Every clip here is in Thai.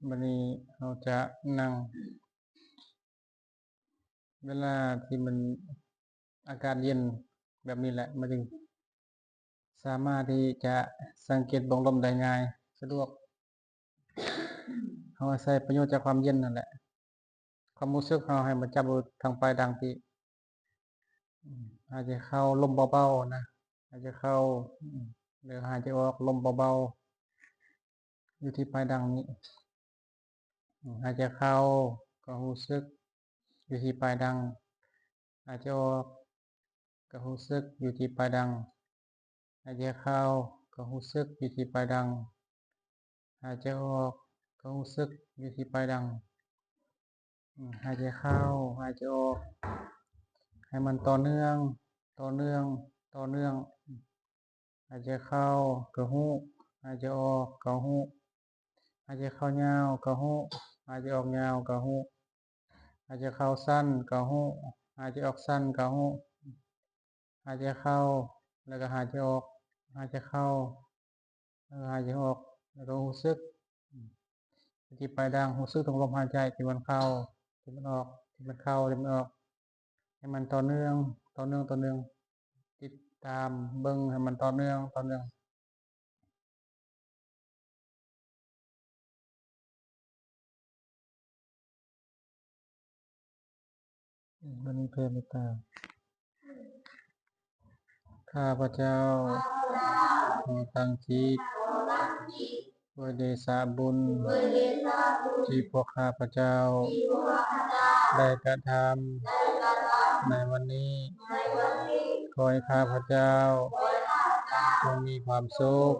วันนี้เราจะนั่งเวลาที่มันอากาศเย็นแบบนี้แหละมันจึงสามารถที่จะสังเกตบ่งลมได้ง่ายสะดวกเราใช้ประโยชน์จากความเย็นนั่นแหละความรู้สึกเราให้มันจับอยู่ทางปลายดังที่อาจจะเข้าลมเบาๆนะอาจจะเข้าหรือหายใจออกลมเบาๆอยู่ที่ปลายดังนี้หายใจเข้าก็รู้สึกอยู่ที่ปลายดังหายใจออกก็รู้สึกอยู่ที่ปลายดังหายใจเข้าก็รู้สึกอยู่ที่ปลายดังหายใจออกก็รู้สึกอยู่ที่ปลายดังหายใจเข้าหายใจออกให้มันต่อเนื่องต่อเนื่องต่อเนื่องหายใจเข้าก็รู้หายใจออกก็รู้หายใจเข้ายาวก็รู้หายใจออกยาวก็รู้หายใจเข้าสั้นก็รู้หายใจออกสั้นก็รู้หายใจเข้าแล้วก็หายใจออกหายใจเข้าหายใจออกแล้วก็รู้สึกที่ปลายดังรู้สึกตรงลมหายใจที่มันเข้าที่มันออกที่มันเข้าที่มันออกให้มันต่อเนื่องต่อเนื่องต่อเนื่องติดตามเบิ่งให้มันต่อเนื่องต่อเนื่องมันมีเพลงตาข้าพเจ้าขอตั้งจิตด้วยเดชะบุญที่พวกข้าพเจ้าได้กระทำในวันนี้ขอให้ข้าพเจ้าจงมีความสุข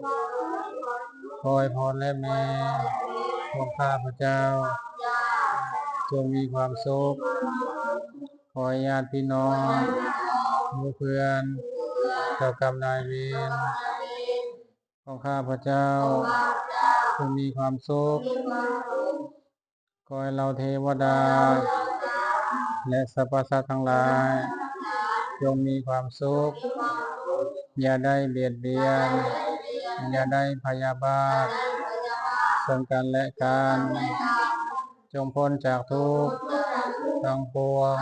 ขอให้พรและแม่ของข้าพเจ้าจงมีความสุขขอให้ญาติพี่น้องหมู่เพื่อนเจ้ากรรมนายเวรของข้าพเจ้าจงมีความสุขขอให้เราเทวดาและสรรพสัตว์ทั้งหลายจงมีความสุขอย่าได้เบียดเบียนอย่าได้พยาบาทซึ่งกันและกันจงพ้นจากทุกข์ทั้งปวง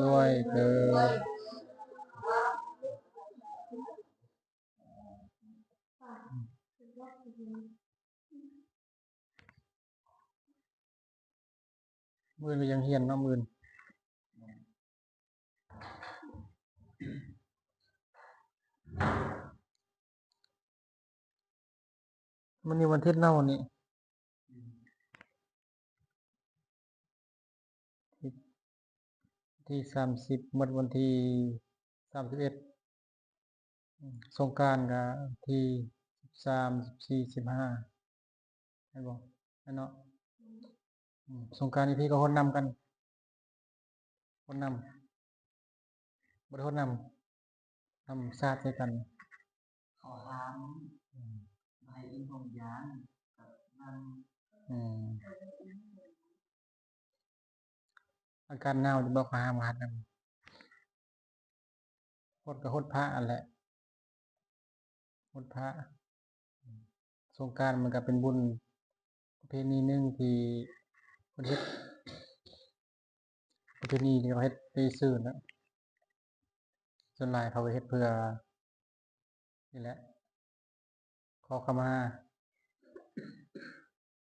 ด้วยเถิดมือก็ยังเฮียนเนาะมือมันนี่วันอาทิตย์เนาะวันนี้ที่30หมดวันที่31สงกรานต์ก็ที่13 14 15ให้บอกให้เนาะสงกรานต์นี่พี่ก็ฮดนำกันฮดนำบ่ได้ฮดนำชาติด้วยกันขอถามใบอินทองยานกับนั่งอาการหนาวจะบอกหามหัดนำฮดก็ฮดพระอันแหละฮดพระสงกรานต์มันก็เป็นบุญประเพณีหนึงที่เพิ่นเฮ็ดประเพณีที่เขาเฮ็ดไปซื่อนะส่วนหลายเขาก็เฮ็ดเพื่อนี่แหละขอขมา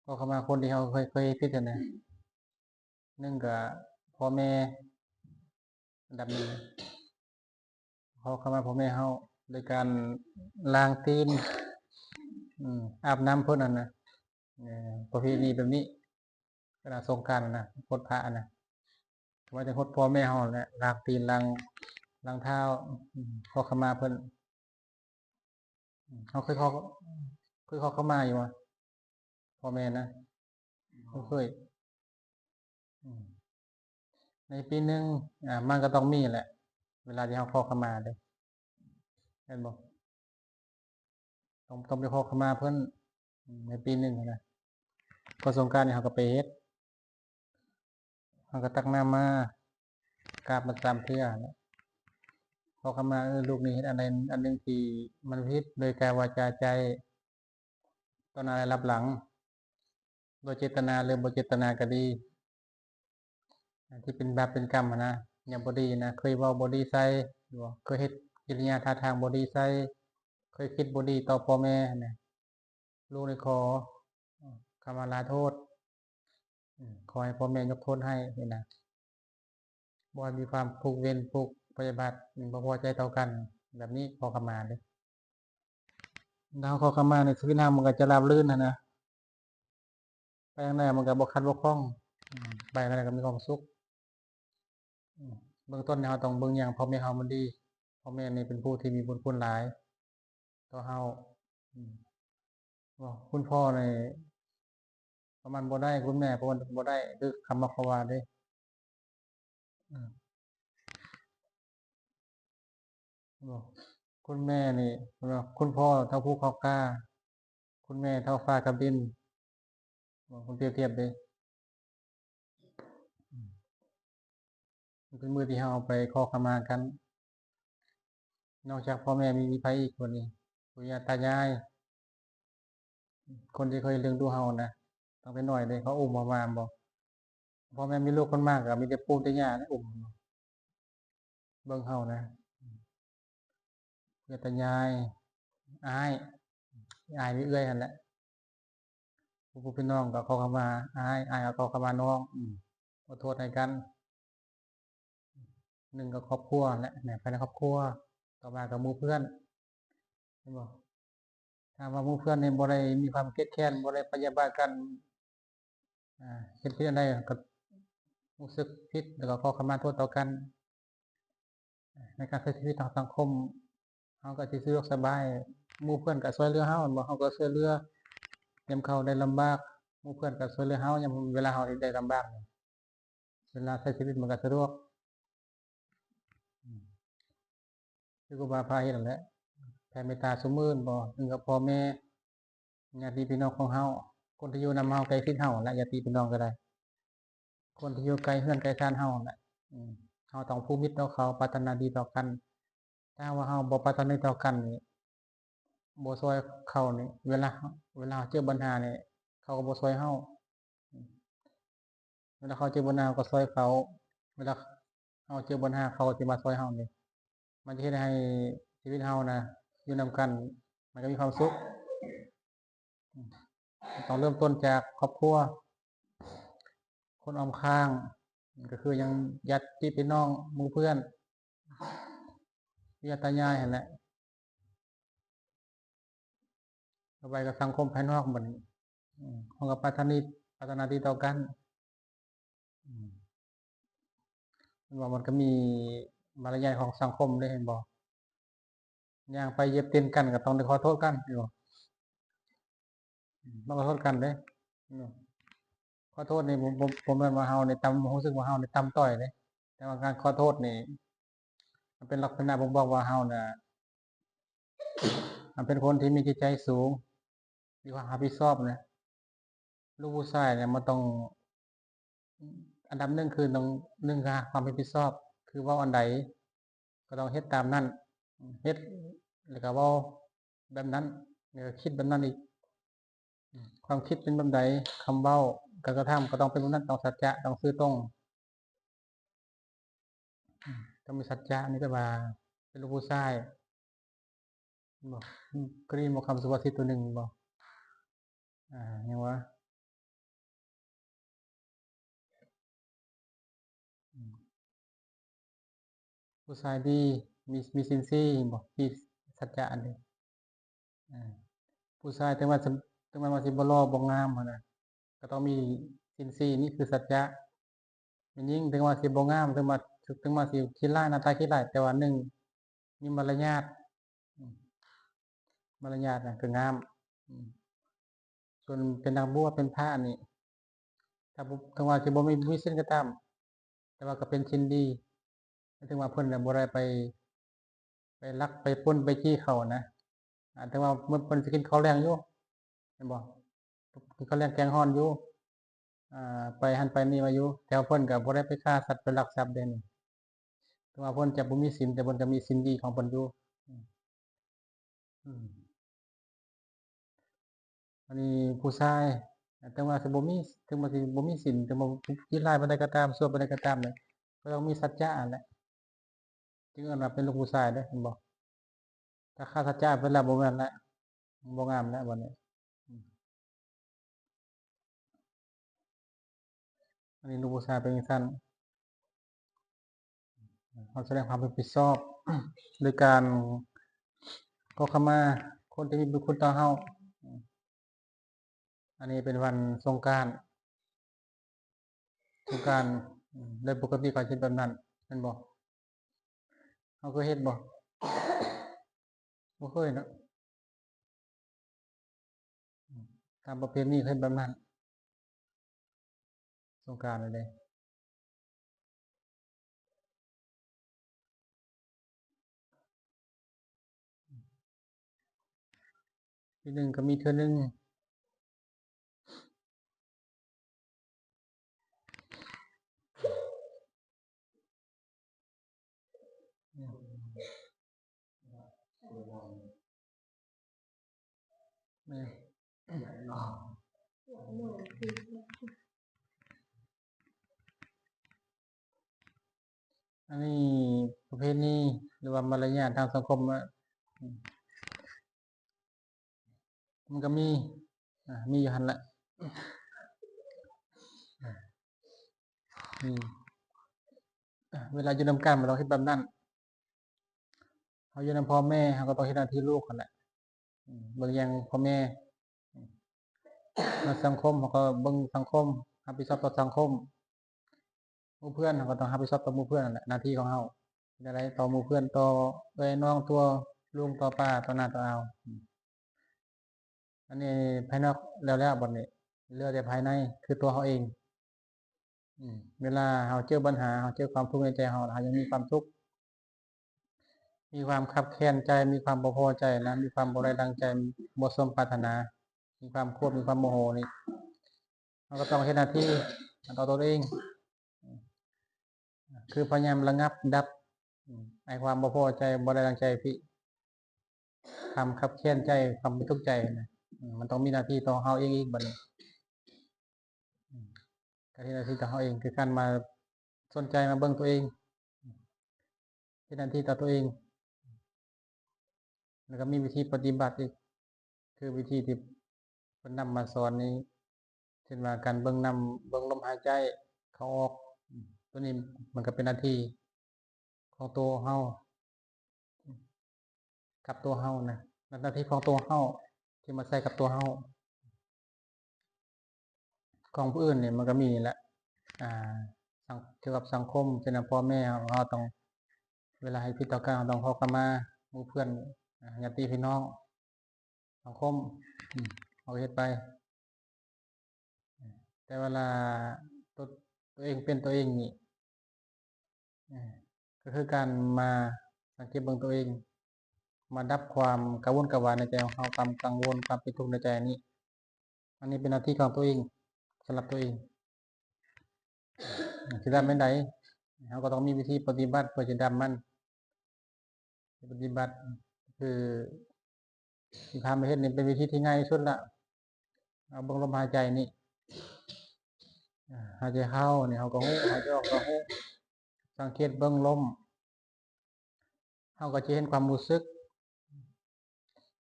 ขอขมาคนที่เขาเคยผิดนั่นน่ะหนึ่งก็พ่อแม่อันดับหนึ่งขอขมาพ่อแม่เฮาโดยการล้างตีนอาบน้ำเพิ่นนั่นน่ะประเพณีแบบนี้เวลาสงกรานต์น่ะฮดพระน่ะว่าจะฮดพ่อแม่เฮาแหละล้างตีนล้างเท้าขอขมาเพิ่นเฮาเคยขอขมาอยู่บ่พ่อแม่นะเคยในปีหนึ่งมันก็ต้องมีแหละเวลาที่เฮาขอขมาเด้อแม่นบ่ต้องไปขอขมาเพิ่นในปีหนึ่งนะพอสงกรานต์นี่เฮาก็ไปเฮ็ดเฮาก็ตักน้ำมากราบมัน3เทื่อนะขอขมาลูกนี่เฮ็ดอันใดอันหนึ่งที่มันผิดโดยกายวาจาใจต่อหน้าและรับหลัง โดยเจตนาหรือบ่เจตนาก็ดีที่เป็นบาปเป็นกรรมนะอย่างบ่ดีนะเคยเว้าบ่ดีใส่บ่เคยเฮ็ดกิริยาท่าทางบ่ดีใส่เคยคิดบ่ดีต่อพ่อแม่นะลูกเลยขอขมาลาโทษขอให้พ่อแม่ยกโทษให้นี่นะบ่ให้มีความผูกเวรผูกปฏิบัติบ่พอใจต่อกัน แบบนี้ขอขมาเด้อถ้าเราขอขมาในชีวิตเรามันก็จะราบรื่นนะไปข้างหน้ามันก็บ่ขัดบ่ข้องไปข้างหน้าก็มีความสุขเบื้องต้นเราต้องเบิ่งอย่างพ่อแม่เรามันดีพ่อแม่นี่เป็นผู้ที่มีบุญคุณหลายต่อเราบ่คุณพ่อนี่ประมาณบ่ได้คุณแม่ประมาณบ่ได้คือคำว่าเขาว่าเด้บ่คุณแม่นี่บ่คุณพ่อเท่าภูเขากล้าคุณแม่เท่าฟ้ากับดินบ่คุณเปรียบเทียบเด้มันเป็นมื้อที่เราไปขอขมากันนอกจากพ่อแม่มีไผอีกคนนี้ปู่ย่าตายายคนที่เคยเลี้ยงดูเรานะตั้งแต่น้อยเลยเขาอุ้มเรามาบ่พ่อแม่มีลูกคนมากก็มีแต่ปู่แต่ย่านะอุ้มเบิ่งเรานะปู่ย่าตายายอ้ายมีเอื้อยหั่นแหละผู้พี่น้องก็ขอขมาอ้ายก็ขอขมาน้องขอโทษให้กันหนึ่งก็ครอบครัวแหละภายในครอบครัวต่อมาก็หมู่เพื่อนเห็นบ่ถ้าว่าหมู่เพื่อนนี่บ่ได้มีความเครียดแค้นบ่ได้พยาบาทกันเฮ็ดผิดอันใดก็รู้สึกผิดแล้วก็ขอขมาโทษต่อกันในการใช้ชีวิตทางสังคมเราก็สิสะดวกสบายหมู่เพื่อนก็ช่วยเหลือเราบ่เราก็ช่วยเหลือยามเขาได้ลำบากหมู่เพื่อนก็ช่วยเหลือเรายามเวลาเราได้ลำบากเวลาใช้ชีวิตมันก็สะดวกคือครูบาอาจารย์เฮ็ดนั่นแหละแผ่เมตตาซุมื้อบ่ถึงกับพ่อแม่ญาติพี่น้องของเราคนที่อยู่นำเราใกล้ชิดเราและญาติพี่น้องก็ได้คนที่อยู่ไกลเรือนไกลชานเรานั่นแหละเราต้องผูกมิตรต่อเขาปรารถนาดีต่อกันถ้าว่าเราบ่ปรารถนาดีต่อกันนี่บ่ช่วยเขานี่เวลาเจอปัญหานี่เขาก็บ่ช่วยเราเวลาเขาเจอปัญหาก็ช่วยเขาเวลาเราเจอปัญหาเขาก็สิมาช่วยเรานี่มันจะเฮ็ดให้ชีวิตเรานะอยู่นำกันมันก็มีความสุขต้องเริ่มต้นจากครอบครัวคนรอบข้างก็คือยังญาติพี่น้องหมู่เพื่อนญาติตายายนั่นแหละต่อไปก็สังคมภายนอกบัดนี้เราก็ปรารถนาดีต่อกันว่ามันก็มีมารยาทของสังคมได้เห็นบ่ย่างไปเหยียบตีนกันก็ต้องได้ขอโทษกันเห็นบ่ต้องขอโทษกันเด้ขอโทษนี่ผมแม่นว่าเฮานี่รู้สึกว่าเฮานี่ต่ำต้อยเด้แต่ว่าการขอโทษนี่มันเป็นลักษณะบ่งบอกว่าเฮาน่ะมันเป็นคนที่มีจิตใจสูงมีความรับผิดชอบนะลูกผู้ชายเนี่ยมันต้องอันดับหนึ่งคือต้องความรับผิดชอบ คือเว้าอันใดก็ต้องเฮ็ดตามนั้นเฮ็ดแล้วก็เว้าแบบนั้นแล้วก็คิดแบบนั้นอีกความคิดเป็นแบบใดคำเว้าการกระทำก็ต้องเป็นแบบนั้นต้องสัจจะต้องซื่อตรงต้องมีสัจจะนี่แปลว่าเป็นลูกผู้ชายบ่เคยได้ยินบ่คำสุภาษิตตัวหนึ่งบ่หยังวะผู้ชายดีมีศีลสี่บ่มีสัจจะอันนี้ผู้ชายถึงว่าสิบ่หล่อบ่งามหั้นน่ะก็ต้องมีศีลสี่นี่คือสัจจะแม่นหญิงถึงว่าสิบ่งามถึงว่าสิขี้ร้ายหน้าตาขี้ร้ายแต่ว่าหนึ่งมีมารยาทอืมมารยาทน่ะคืองามส่วนเป็นนักบวชเป็นพระนี่ถ้าบ่ถึงว่าสิบ่มีศีลก็ตามแต่ว่าก็เป็นศีลดีหมายถึงว่าเพิ่นน่ะบ่ได้ไปลักไปปล้นไปจี้เขานะแต่ว่าเพิ่นสิกินข้าวแลงอยู่แม่นบ่กินข้าวแลงแกงร้อนอยู่ไปหั้นไปนี่มาอยู่แต่ว่าเพิ่นก็บ่ได้ไปฆ่าสัตว์ไปลักทรัพย์เดะนี่ถึงว่าเพิ่นจะบ่มีศีลแต่เพิ่นก็มีศีลดีของเพิ่นอยู่อืมอืมอันนี้ผู้ชาย ถึงว่าสิบ่มีถึงว่าสิบ่มีศีลถึงบ่คิดร้ายปานใดก็ตามชั่วปานใดก็ตามเนี่ยก็ต้องมีสัจจะนั่นแหละจึงเอิ้นว่าเป็นลูกผู้ชายเด้อเห็นบ่ถ้าขาดสัจจะไปแล้วบ่แม่นแล้วบ่งามแล้วบัดนี้อืมอันนี้ลูกผู้ชายเป็นจังซั่นเขาแสดงความรับผิดชอบโดยการขอขมาคนที่มีบุญคุณต่อเฮาอืมอันนี้เป็นวันสงกรานต์สงกรานต์โดยปกติเขาสิเฮ็ดแบบนั้นแม่นบ่เฮาเคยเฮ็ดบ่บ่เคยเนาะอืมตามประเพณีเขาเฮ็ดแบบนั้นสงกรานต์นั่นเด้ปีหนึ่งก็มีเทื่อหนึ่งอืมแม่อันนี้ประเพณีหรือว่ามารยาททางสังคมอะอืมมันก็มีมีอยู่หั่นแหละอืมเวลาอยู่นำกันมันต้องเฮ็ดแบบนั้นเฮาอยู่นำพ่อแม่เฮาก็ต้องเฮ็ดหน้าที่ลูกนั่นแหละเบิ่งแยงพ่อแม่อืมแล้วสังคมเขาก็เบิ่งสังคมรับผิดชอบต่อสังคมหมู่เพื่อนเขาก็ต้องรับผิดชอบต่อหมู่เพื่อนนั่นแหละหน้าที่ของเฮาเฮ็ดจั่งใดต่อหมู่เพื่อนต่อเอื้อยน้องต่อลุงต่อป้าต่อน้าต่ออาวอันนี้ภายนอกแล้วบัดนี้เหลือแต่ภายในคือตัวเฮาเองเวลาเฮาเจอปัญหาเฮาเจอความทุกข์ในใจเฮายังมีความทุกข์มีความคับแค้นใจ มีความบ่พอใจนะมีความบ่ได้ดังใจบ่สมปรารถนา มีความโกรธมีความโมโหนี่เราก็ต้องเฮ็ดหน้าที่ต่อตัวเองคือพยายามระงับดับไอ้ความบ่พอใจบ่ได้ดังใจที่ความคับแค้นใจความทุกข์ใจนะมันต้องมีหน้าที่ต่อเฮาเองอีกบัดนี้การที่หน้าที่ต่อเฮาเองคือการมาสนใจมาเบิ่งตัวเองเฮ็ดหน้าที่ต่อตัวเองแล้วก็มีวิธีปฏิบัติอีกคือวิธีที่เพิ่นนำมาสอนนี้เช่นว่าการเบิ่งลมหายใจเข้าออกตัวนี้มันก็เป็นหน้าที่ของตัวเฮากับตัวเฮานะหน้าที่ของตัวเฮาที่มาใส่กับตัวเฮาของผู้อื่นเนี่ยมันก็มีนี่แหละอ่าเกี่ยวกับสังคมเช่นว่าพ่อแม่เราต้องเวลาให้ผิดต่อกันเราต้องขอขมาหมู่เพื่อนญาติพี่น้องสังคมเอาเฮ็ดไปแต่เวลาตัวตัวเองเป็นตัวเองนี่ก็คือการมาสังเกตเบิ่งตัวเองมาดับความกังวลกระวายในใจของเราความกังวลความเป็นทุกข์ในใจนี้อันนี้เป็นหน้าที่ของตัวเองสำหรับตัวเองสิดับแม่นใดเราก็ต้องมีวิธีปฏิบัติเพื่อจะดับมันปฏิบัติคือที่พามาเฮ็ดนี่เป็นวิธีที่ง่ายที่สุดละเอาเบิ่งลมหายใจนี่หายใจเข้านี่เราก็ฮู้หายใจออกก็ฮู้สังเกตเบิ่งลมเราก็จะเห็นความรู้สึก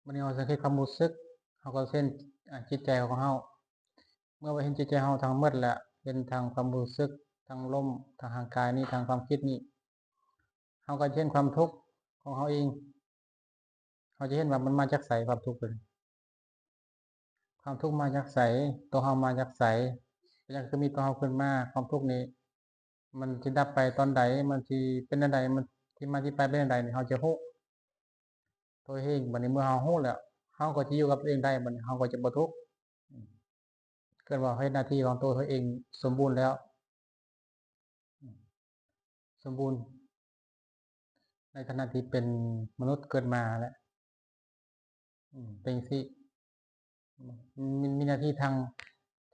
วันนี้เราสังเกตความรู้สึกเราก็เห็นจิตใจของเราเมื่อว่าเห็นจิตใจเราทั้งหมดแล้วเห็นทางความรู้สึกทางลมทางร่างกายนี่ทางความคิดนี่เราก็จะเห็นความทุกข์ของเราเองเราจะเห็นว่ามันมาจากไสความทุกข์เป็นความทุกข์มาจากไสตัวเรามาจากไสเป็นหยังคือมีตัวเราขึ้นมาความทุกข์นี้มันสิดับไปตอนใดมันสิเป็นจั่งใดมันที่มาที่ไปเป็นจั่งใดนี่เราจะฮู้ตัวเองบัดนี้เมื่อเราฮู้แล้วเราก็จะอยู่กับตัวเองได้บัดนี้เราก็จะบ่ทุกข์เกิดว่าเฮ็ดหน้าที่ของตัวเขาเองสมบูรณ์แล้วสมบูรณ์ในขณะที่เป็นมนุษย์เกิดมาแล้วเป็นจังซี่มีหน้าที่ทา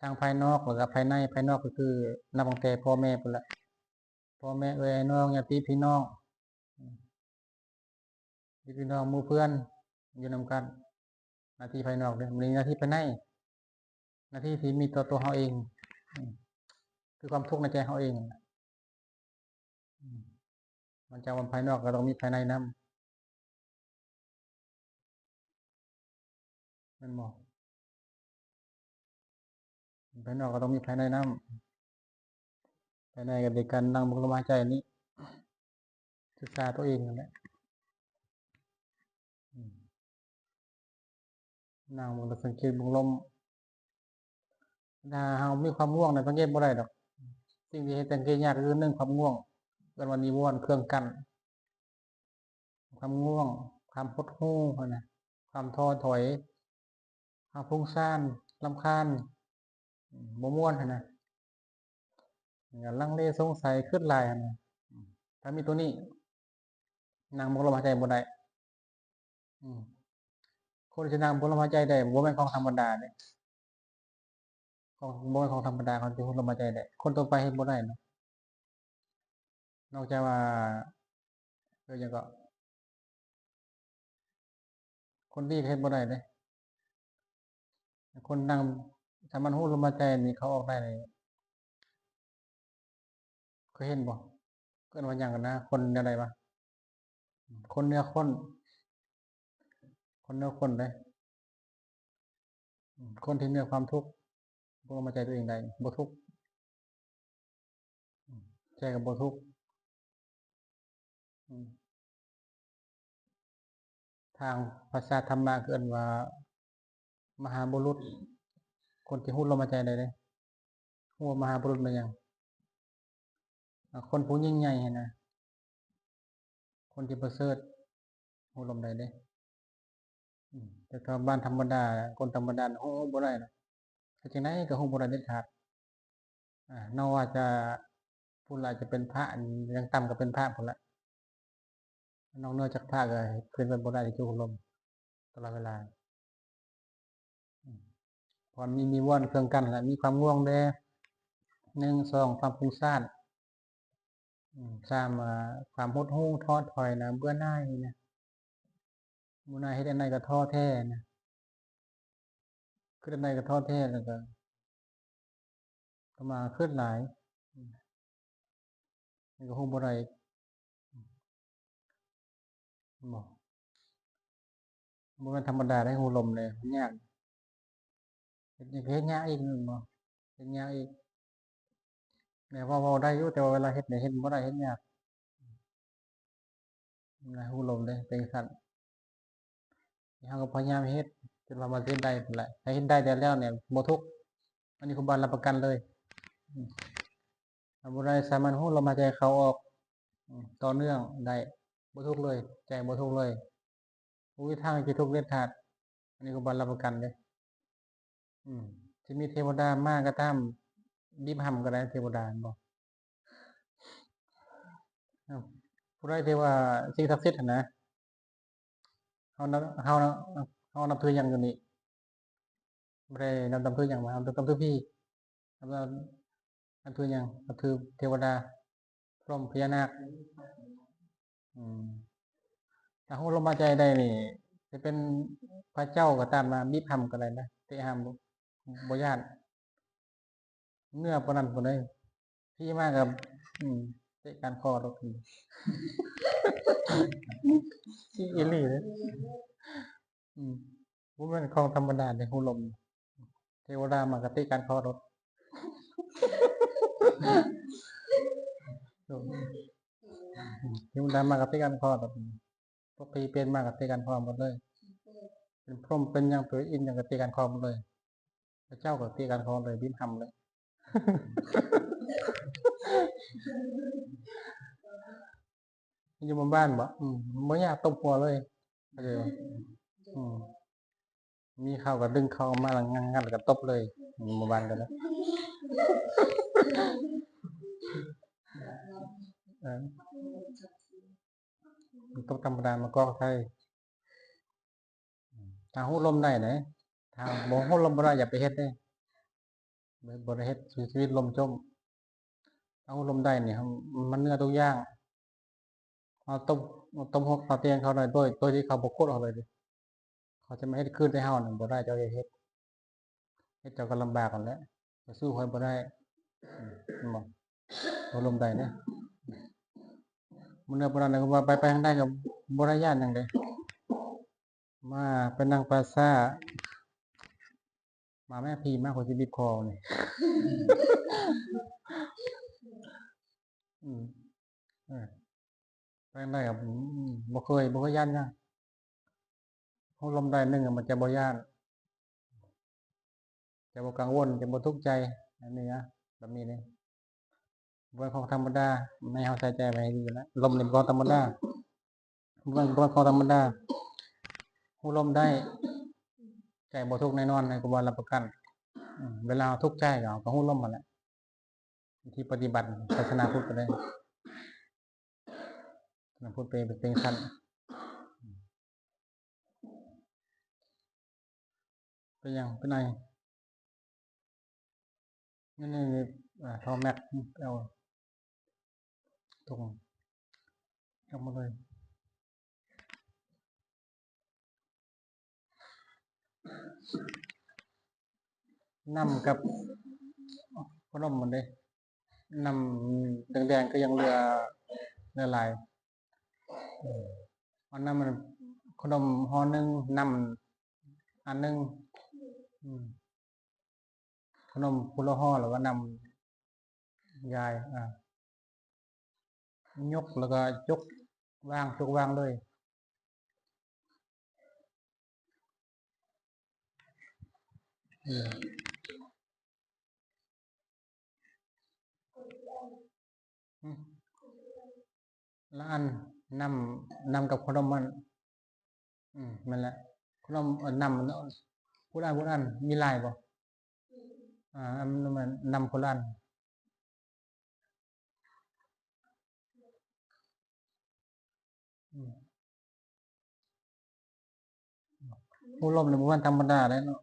งภายนอกแล้วก็ภายในภายนอกก็คือนับตั้งแต่พ่อแม่พู้นแหละพ่อแม่เอ่ยน้องญาติพี่น้องญาติพี่น้องหมู่เพื่อนอยู่นำกันหน้าที่ภายนอกเด้อมีหน้าที่ภายใน หน้าที่ที่มีตัวเฮาเองอืมคือความทุกข์ในใจเฮาเองนั่นแหละอืมมันจากวันภายนอกก็ต้องมีภายในนำแม่นบ่ภายนอกก็ต้องมีภายในนำภายในก็ด้วยการนั่งเบิ่งลมหายใจนี้ศึกษาตัวเองนั่นแหละอืมนั่งเบิ่งแล้วสังเกตเบิ่งลมถ้าเฮามีความง่วงน่ะสังเกตบ่ได้ดอกสิ่งที่เฮ็ดสังเกตยากก็คือ1ความง่วงเอิ้นว่านิวรณ์เครื่องกั้นความง่วงความหดหู่หั้นน่ะความท้อถอยความฟุ้งซ่านรำคาญบ่ม่วนหั้นน่ะลังเลสงสัยคิดหลายหั้นน่ะถ้ามีตัวนี้นั่งเบิ่งลมหายใจบ่ได้อืมคนที่นั่งเบิ่งลมหายใจได้บ่แม่นของธรรมดาเดะบ่แม่นของธรรมดาเขาสิเบิ่งลมหายใจได้คนทั่วไปเฮ็ดบ่ได้เนาะนอกจากว่าหยังก็คนดีก็เฮ็ดบ่ได้เดะคนนั่งถ้ามันรู้ลมหายใจนี่เขาออกได้นี่เคยเห็นบ่เอิ้นว่าหยังกันนะคนแนวใดวะคนเหนือคนคนเหนือคนเดะคนที่เหนือความทุกข์เบิ่งลมหายใจตัวเองได้บ่ทุกข์ใจก็บ่ทุกข์อืมทางภาษาธรรมะก็เอิ้นว่ามหาบุรุษคนที่รู้ลมหายใจได้เดะรู้ว่ามหาบุรุษแม่นหยังคนผู้ยิ่งใหญ่หั้นน่ะคนที่ประเสริฐรู้ลมได้เดะแต่ถ้าบ้านธรรมดาคนธรรมดารู้บ่ได้ดอกเฮ็ดจั่งใดก็รู้บ่ได้เด็ดขาดนอกว่าจะผู้หลายจะเป็นพระอย่างต่ำก็เป็นพระพู้นล่ะนอกเหนือจากพระก็เป็นไปบ่ได้ที่จะรู้ลมตลอดเวลาอืมเพราะมีนิวรณ์เครื่องกั้นแหละมีความง่วงแน่1 2ความฟุ้งซ่าน3ความหดหู่ท้อถอยนะเบื่อหน่ายนะเบื่อหน่ายเฮ็ดอันใดก็ท้อแท้นะคิดอันใดก็ท้อแท้แล้วก็มาคิดหลายมันก็รู้บ่ได้บ่แม่นธรรมดาได้รู้ลมเลยมันยากเฮ็ดยากอีกแม่นบ่เฮ็ดยากอีกแม้ว่าเว้าได้อยู่แต่ว่าเวลาเฮ็ดนี่เฮ็ดบ่ได้เฮ็ดยากนะรู้ลมเด้เป็นจั่งซั้นเราก็พยายามเฮ็ดจนว่ามันสิเฮ็ดได้พู้นแหละถ้าเฮ็ดได้แล้วเนี่ยบ่ทุกข์อันนี้ครูบารับประกันเลยถ้าผู้ใดสามารถรู้ลมหายใจเข้าออกต่อเนื่องได้บ่ทุกข์เลยใจบ่ทุกข์เลยบ่มีทางสิทุกข์เด็ดขาดอันนี้ครูบารับประกันเด้สิมีเทวดามาก็ตามบีบห้ำก็ได้เทวดาแม่นบ่ผู้ใดที่ว่าสิ่งศักดิ์สิทธิ์หั้นนะเฮานับถือหยังอยู่นี่บ่ได้นับถือหยังว่านับถือพี่นับถือหยังนับถือเทวดาพรหมพญานาคอืมถ้ารู้ลมหายใจได้นี่สิเป็นพระเจ้าก็ตามมาบีบห้ำก็ได้นะเตะห้ำบ่ย้านเหนือปานนั้นพู้นเด้พี่มาก็เตะก้านคอโลดอีหลีเด้บ่แม่นของธรรมดาเดะรู้ลมเทวดามาก็เตะก้านคอโลดเทวดามาก็เตะก้านคอโลดพวกผีเปรตมาก็เตะก้านคอหมดเลยเป็นพรหมเป็นหยังเป็นอินทร์หยังก็เตะก้านคอหมดเลยพระเจ้าก็เตะก้านคอเลยบีบห้ำเลยอยู่บนบ้านบ่บ่ยากตบหัวเลยเข้าใจบ่อืมมีเข้าก็ดึงเข้ามาแล้วงัดแล้วก็ตบเลยหมู่บ้านก็ได้เออตบธรรมดามันก็ใช่ถ้ารู้ลมได้เดะถ้าบ่รู้ลมบ่ได้อย่าไปเฮ็ดเด้บ่ได้เฮ็ดชีวิตล่มจมถ้ารู้ลมได้นี่มันเหนือทุกอย่างเอาตบหัวเข้าเตียงเขาได้โดยที่เขาบ่กดเอาเลยเดะเขาจะมาเฮ็ดคืนใส่เฮานั่นบ่ได้เจ้าอย่าเฮ็ด เฮ็ดเจ้าก็ลำบากกันแหล้วจะสู้ค่อยบ่ได้มันบอกบ่ลมได้เด้มื้อนั้นบ่นั้นก็ว่าไปทางใดก็บ่ได้ย้านหยังเด้มาไปนั่งปราสาทมาแม่พี่มาขอยสิบีบคอนี่ อืมเออไปทางใดก็บ่เคยย้านหยังฮู้ลมได้หนึงอะมันจะบ่ย้าน จะบ่กังวลจะบ่ทุกข์ใจอันนี้นะแบบนี้เลยบ่เป็นของธรรมดาไม่ให้เราใส่ใจไว้ให้ดีนะลมนี่บ่ของธรรมดาบ่ของธรรมดาฮู้ลมได้ใจบ่ทุกข์แน่นอนอันนี้ก็บ่รับประกันเวลาเราทุกข์ใจก็เอาก็ฮู้ลมนั่นแหละวิธีปฏิบัติศาสนาพุทธก็ได้ศาสนาพุทธเป็นจั่งซั้นเป็นหยังเป็นไงนี่โทรแม็กเอาตรงเอามาเลยน้ำกับพัดลมมันเด้น้ำแดงๆก็ยังเหลือหลายอันนั้นมันขนมห่อหนึ่งน้ำอันหนึ่งขนมพุละห่อแล้วก็นำยายยกแล้วก็ยกวางยกวางเลยแล้วอันนำกับขนมมันมันแหละขนมนำพูดอันมีลายบ่อันมันนำคนละอันผู้ลมในหมู่บ้านธรรมดาเลยเนาะ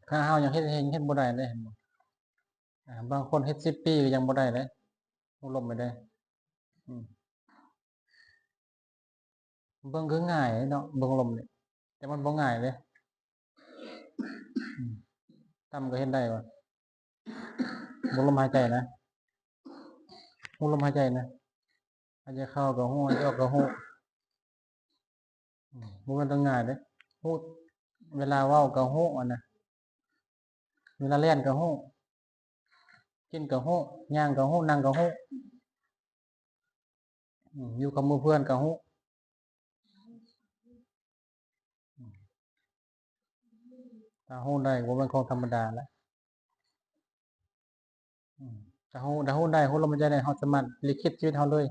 ถ้าเฮายังเฮ็ดบ่ได้เลยบางคนเฮ็ด10 ปีก็ยังบ่ได้เลยผู้ลมไม่ได้เบิ่งคือง่ายเนาะเบิ่งลมนี่แต่มันบ่ง่ายเลยตั้มก็เฮ็ดได้ว่ะบ่ลมหายใจนะหูลมหายใจนะหายใจเข้าก็ฮู้หายใจออกก็ฮู้บ่แม่นต้องง่ายเด้ฮู้เวลาเว้าก็ฮู้อันน่ะเวลาเรียนก็ฮู้กินก็ฮู้ย่างก็ฮู้นั่งก็ฮู้อยู่กับหมู่เพื่อนก็ฮู้ถ้าฮู้ได้บ่แม่นของธรรมดาแล้วถ้าฮู้ได้ฮู้ลมหายใจได้เฮาสามารถลิขิตชีวิตเฮาเลย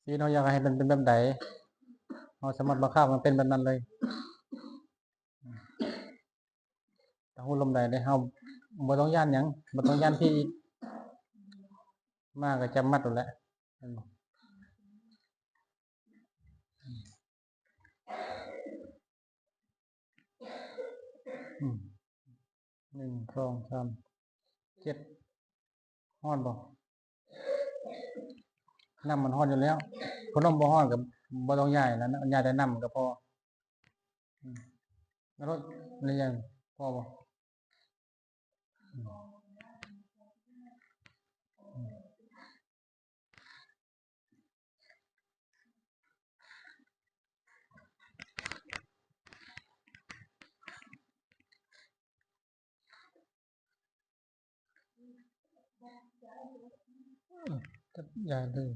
ชีวิตเฮาอยากให้มันเป็นแบบใดเฮาสามารถบังคับให้มันเป็นแบบนั้นเลยถ้าฮู้ลมได้เฮาบ่ต้องย้านหยังบ่ต้องย้านผีอีกมาก็จับมัดโลดแหละแม่นบ่1 2 3 7ฮ้อนบ่น้ำมันฮ้อนอยู่แล้วพัดลมบ่ฮ้อนก็บ่ต้องย้ายแล้วนะย้ายแต่น้ำก็พอแล้วรถนี่ยังพอบ่ก็ย้ายเลย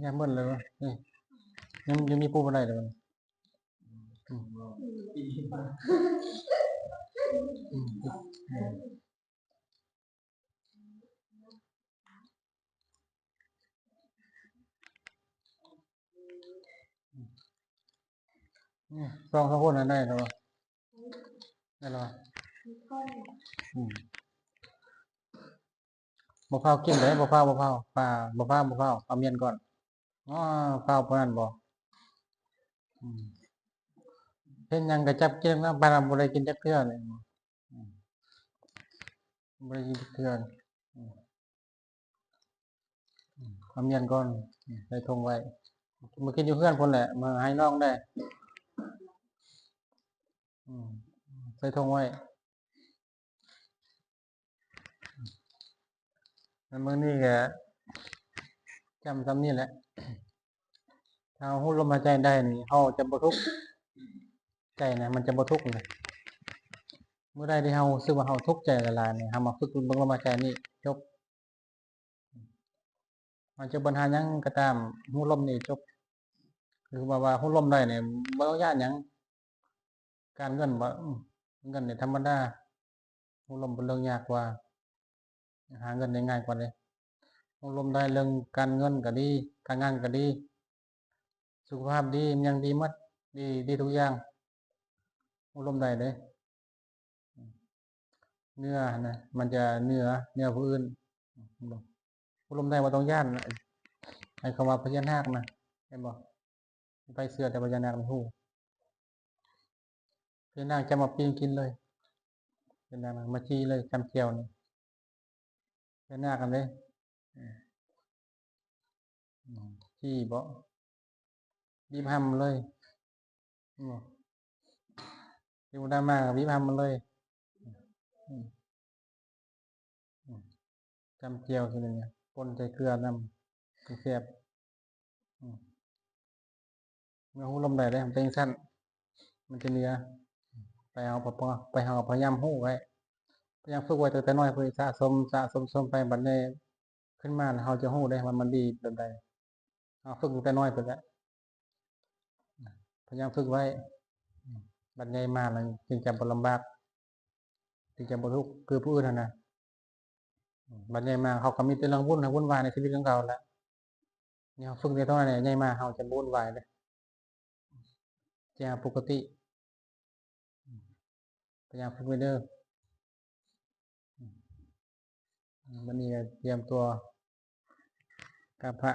ยังเบิดเลยวะนี่ยังมีปูบ่ได้เลย อืม ปีมา อืมอืมซองข้าวโพดนั้นได้แล้วได้แล้วอืมบ่พร้าวกินได้บ่พร้าวปลาบ่พร้าวเอาเมียนก่อนอ๋อพร้าวปานนั้นบ่อืมเฮ็ดหยังก็จับกินนะปานนั้นบ่ได้กินจักเทื่อเลยอืมบ่ได้กินจักเทื่ออืมเอาเมียนก่อนใส่ถุงไว้มากินอยู่เฮือนพุ่นแหละมาให้น้องได้อืมใส่ถุงไว้แล้วมื้อนี้ก็จำซำนี้แหละถ้าเราฮู้ลมหายใจได้นี่เฮาจะบ่ทุกข์ใจนะมันจะบ่ทุกข์เลยเมื่อใดที่เฮารู้สึกว่าเฮาทุกข์ใจหลายๆนี่เฮามาฝึกเบิ่งลมหายใจนี่จบมันจะปัญหาหยังก็ตามฮู้ลมนี่จบคือว่าฮู้ลมได้นี่บ่ต้องย้านหยังการเงินบ่เงินนี่ธรรมดาฮู้ลมเป็นเรื่องยากกว่าหาเงินได้ง่ายกว่าเดะฮู้ลมได้เรื่องการเงินก็ดีการงานก็ดีสุขภาพดีมันยังดีหมดดีทุกอย่างฮู้ลมได้เด้เนื้อนะมันจะเหนือผู้อื่นฮู้ลมได้บ่ต้องย้านไอ้คำว่าพญานาคนะเห็นบ่ไปเชื่อแต่พญานาคนี่ฮู้พญานาคจะมาปีนกินเลยพญานาคมาจี้เลยจำแจ่วนี่พญานาคกันเด้จี้บ่บีบห้ำเลยอืมเทวดามาก็บีบห้ำมันเลยอืมอืมจำแจ่วคือหยังเนี่ยป่นใส่เกลือนำแซ่บอืมเมื่อฮู้ลมได้เด้มันเป็นจั่งซั้นมันจะเหนือไปเอาไปเฮาพยายามฮู้ไว้พยายามฝึกไว้ตั้งแต่น้อยเพื่อสะสมไปบัดนี้ขึ้นมาแล้วเราจะรู้ได้ว่ามันดีแบบใดเราฝึกตั้งแต่น้อยพุ่นแหละพยายามฝึกไว้บัดใหญ่มาแล้วจึงจะบ่ลำบากจึงจะบ่ทุกข์คือผู้อื่นนั่นน่ะบัดใหญ่มาเขาก็มีแต่เรื่องวุ่นวายในชีวิตของเขาแหละเนี่ยเราฝึกแต่น้อยเนี่ยใหญ่มาเราจะบ่วุ่นวายเด้จะปกติพยายามฝึกไว้เด้อบัดนี้ก็เตรียมตัวกราบพระ